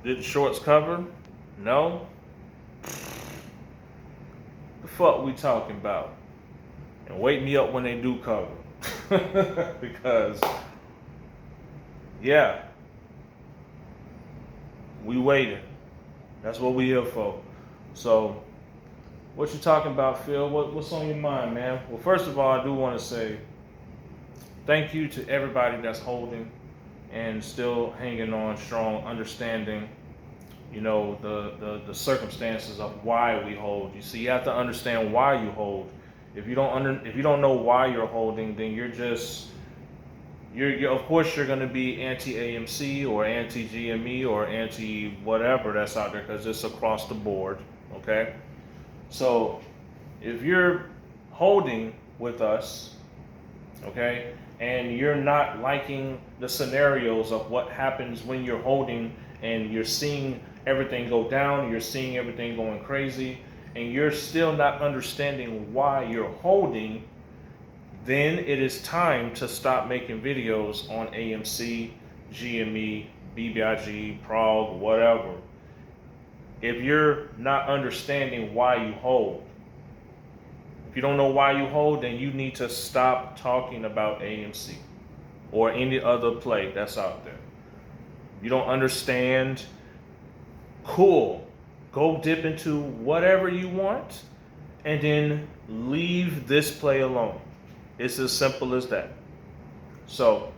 Did the shorts cover? No. The fuck we talking about? And wake me up when they do cover. Because, yeah, we waiting. That's what we here for. So, what you talking about, Phil? What's on your mind, man? Well, first of all, I do want to say thank you to everybody that's holding and still hanging on strong, understanding, the circumstances of why we hold. You see, you have to understand why you hold. If you don't know why you're holding, then you're of course you're going to be anti AMC or anti GME or anti whatever that's out there, because it's across the board. Okay, so if you're holding with us, okay, and you're not liking the scenarios of what happens when you're holding and you're seeing everything go down, you're seeing everything going crazy, and you're still not understanding why you're holding, then it is time to stop making videos on AMC, GME, BBIG, Prog, whatever. If you're not understanding why you hold, if you don't know why you hold, then you need to stop talking about AMC or any other play that's out there. You don't understand? Cool. Go dip into whatever you want and then leave this play alone. It's as simple as that. So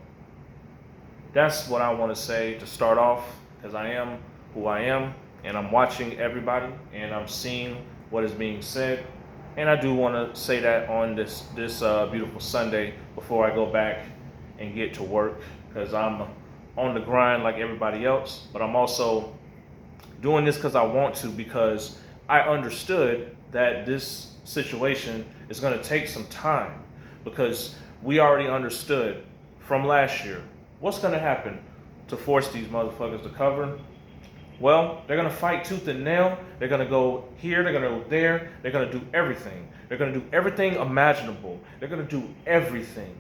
that's what I want to say to start off, because I am who I am and I'm watching everybody and I'm seeing what is being said. And I do want to say that on this beautiful Sunday before I go back and get to work, because I'm on the grind like everybody else, but I'm also doing this because I want to, because I understood that this situation is going to take some time, because we already understood from last year what's going to happen to force these motherfuckers to cover. Well, they're going to fight tooth and nail. They're going to go here, they're going to go there, they're going to do everything. They're going to do everything imaginable. They're going to do everything.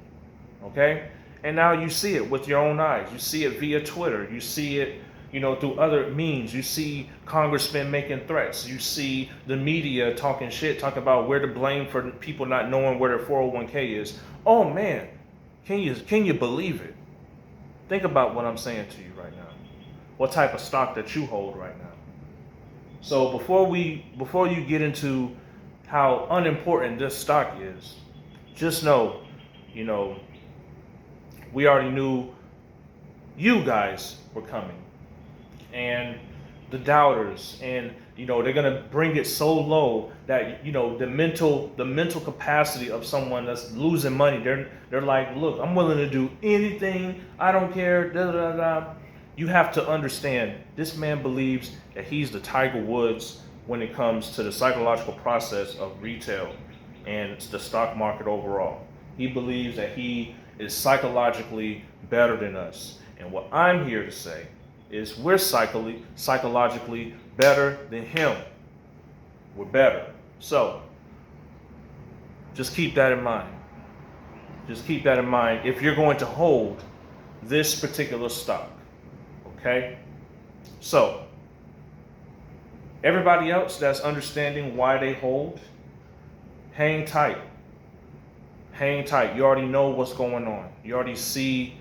Okay? And now you see it with your own eyes. You see it via Twitter. You see it, through other means. You see congressmen making threats. You see the media talking shit, talking about where to blame for people not knowing where their 401k is. Oh man, can you believe it? Think about what I'm saying to you right now. What type of stock that you hold right now. So before you get into how unimportant this stock is, just know, we already knew you guys were coming, and the doubters, and they're gonna bring it so low that the mental capacity of someone that's losing money, they're like, look, I'm willing to do anything, I don't care, da da da. You have to understand, this man believes that he's the Tiger Woods when it comes to the psychological process of retail and the stock market overall. He believes that he is psychologically better than us. And what I'm here to say is we're psychologically better than him. We're better. So just keep that in mind. Just keep that in mind if you're going to hold this particular stock. Okay? So everybody else that's understanding why they hold, hang tight. Hang tight. You already know what's going on. You already see,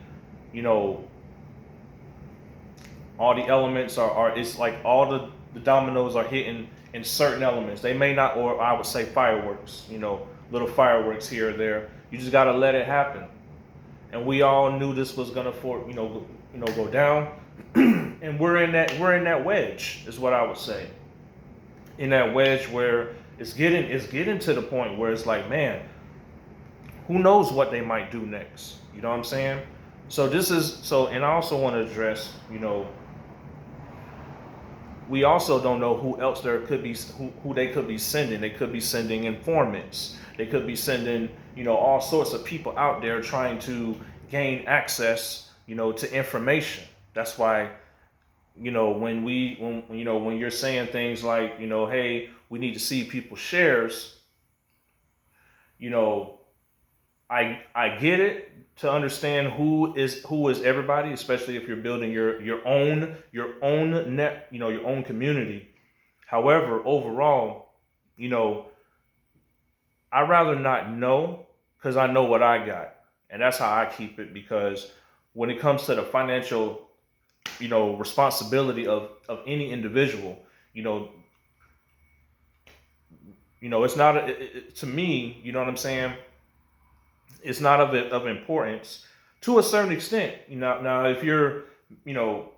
all the elements are it's like all the dominoes are hitting in certain elements. They may not, or I would say fireworks, little fireworks here or there. You just got to let it happen. And we all knew this was going to go down. And we're in that wedge, is what I would say. In that wedge where it's getting to the point where it's like, man, who knows what they might do next? You know what I'm saying? And I also want to address, we also don't know who else there could be, who they could be sending. They could be sending informants. They could be sending, all sorts of people out there trying to gain access, to information. That's why, when you're saying things like, hey, we need to see people's shares, I get it to understand who is everybody, especially if you're building your own net, your own community. However, overall, you know, I'd rather not know because I know what I got. And that's how I keep it because when it comes to the financial, responsibility of any individual, you know, it's not to me, you know what I'm saying? It's not of importance to a certain extent. Now if you're, you know,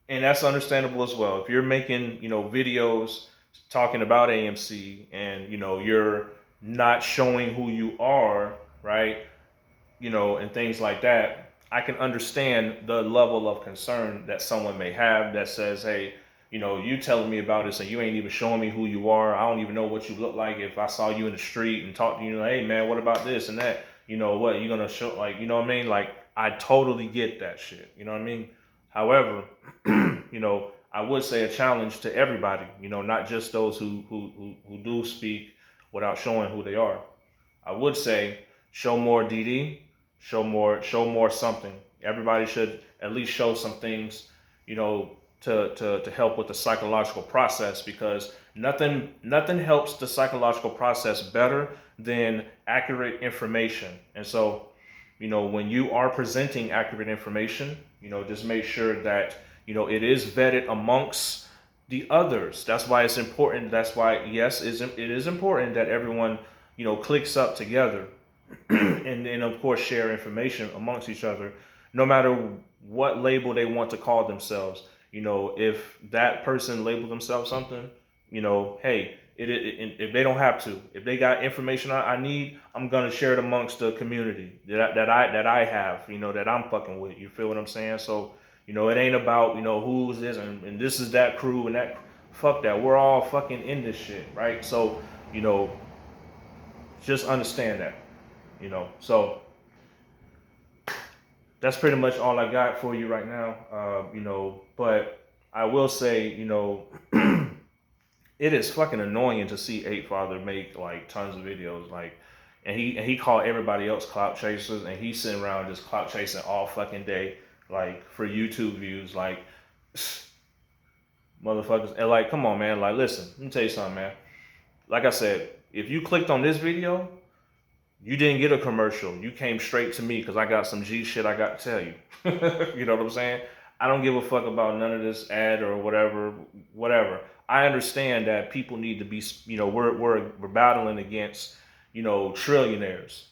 and that's understandable as well. If you're making, videos talking about AMC and you're not showing who you are, right? And things like that, I can understand the level of concern that someone may have that says, hey, you telling me about this and you ain't even showing me who you are. I don't even know what you look like. If I saw you in the street and talked to you, hey man, what about this and that? What you gonna show? Like, you know what I mean? Like, I totally get that shit. You know what I mean? However, I would say a challenge to everybody. Not just those who do speak without showing who they are. I would say show more DD, show more something. Everybody should at least show some things, to help with the psychological process because nothing helps the psychological process better than accurate information. And so, when you are presenting accurate information, just make sure that, it is vetted amongst the others. That's why it's important. That's why, yes, it is important that everyone, clicks up together and then, of course, share information amongst each other, no matter what label they want to call themselves. If that person labeled themselves something, hey, if they don't have to, if they got information I need, I'm gonna share it amongst the community that I have, that I'm fucking with. You feel what I'm saying? So, it ain't about who's this and this is that crew and that. Fuck that. We're all fucking in this shit, right? So, you know, just understand that. So that's pretty much all I got for you right now. But I will say, it is fucking annoying to see Eight Father make like tons of videos, like, and he called everybody else clout chasers, and he's sitting around just clout chasing all fucking day, like for YouTube views, like motherfuckers. And like, come on, man. Like, listen, let me tell you something, man. Like I said, if you clicked on this video, you didn't get a commercial. You came straight to me because I got some G shit I got to tell you. You know what I'm saying? I don't give a fuck about none of this ad or whatever. I understand that people need to be, we're battling against, trillionaires.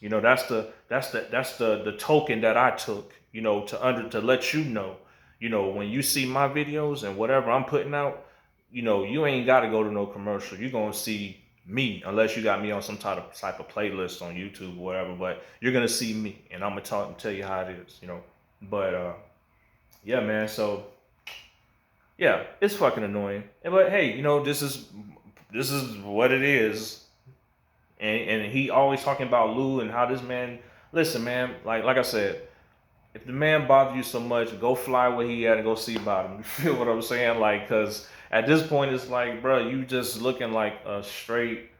That's the token that I took, to let you know, when you see my videos and whatever I'm putting out, you ain't got to go to no commercial. You're going to see me, unless you got me on some type of playlist on YouTube or whatever, but you're gonna see me and I'm gonna talk and tell you how it is, But yeah, man, so yeah, it's fucking annoying. But hey, this is what it is. And he always talking about Lou and how this man, listen, man, like I said, if the man bothers you so much, go fly where he at and go see about him. You feel what I'm saying? Like, cause at this point it's like, bro, you just looking like a straight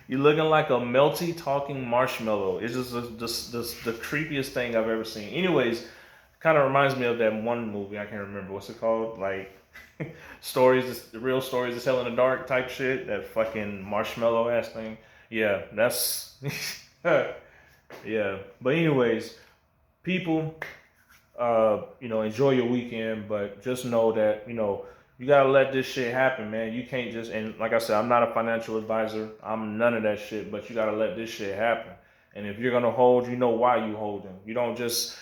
you're looking like a melty talking marshmallow. It's just the creepiest thing I've ever seen. Anyways, kind of reminds me of that one movie. I can't remember what's it called. Like stories, the real stories to tell in the dark type shit. That fucking marshmallow ass thing. Yeah, that's yeah. But anyways, people, enjoy your weekend, but just know that, you gotta let this shit happen, man. You can't just, and like I said, I'm not a financial advisor. I'm none of that shit, but you gotta let this shit happen. And if you're gonna hold, you know why you holding. You don't just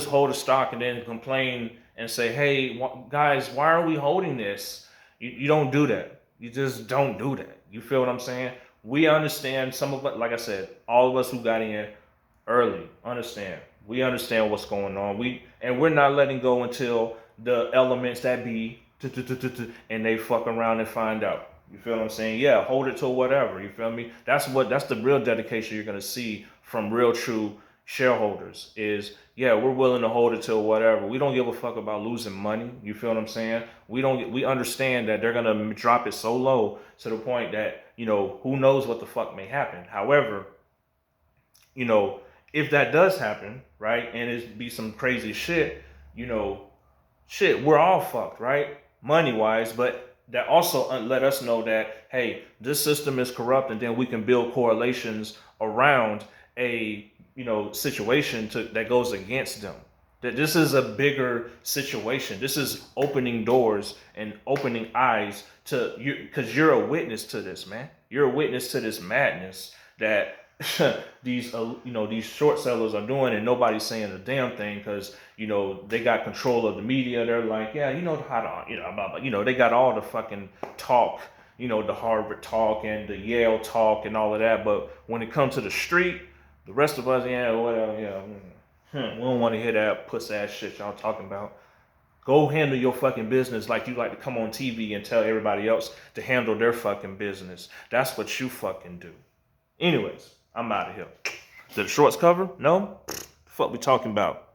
hold a stock and then complain and say, hey, guys, why are we holding this? You don't do that. You just don't do that. You feel what I'm saying? We understand some of it, like I said, all of us who got in early understand. We understand what's going on. We're not letting go until the elements that be and they fuck around and find out. You feel what I'm saying? Yeah, hold it to whatever. You feel me? That's the real dedication you're gonna see from real true shareholders is, yeah, we're willing to hold it till whatever. We don't give a fuck about losing money. You feel what I'm saying? We understand that they're gonna drop it so low to the point that, who knows what the fuck may happen. However, you know, if that does happen, right, and it be some crazy shit, you know, shit, we're all fucked, right? Money wise, but that also let us know that, hey, this system is corrupt, and then we can build correlations around a, you know, situation that goes against them. That this is a bigger situation. This is opening doors and opening eyes to you, because you're a witness to this, man. You're a witness to this madness that these you know, these short sellers are doing, and nobody's saying a damn thing because, you know, they got control of the media. They're like, yeah, you know how to, you know, blah, blah. You know, they got all the fucking talk, you know, the Harvard talk and the Yale talk and all of that. But when it comes to the street, the rest of us, yeah, whatever, yeah, we don't want to hear that puss ass shit y'all talking about. Go handle your fucking business like you like to come on TV and tell everybody else to handle their fucking business. That's what you fucking do. Anyways, I'm out of here. Did the shorts cover? No? The fuck we talking about?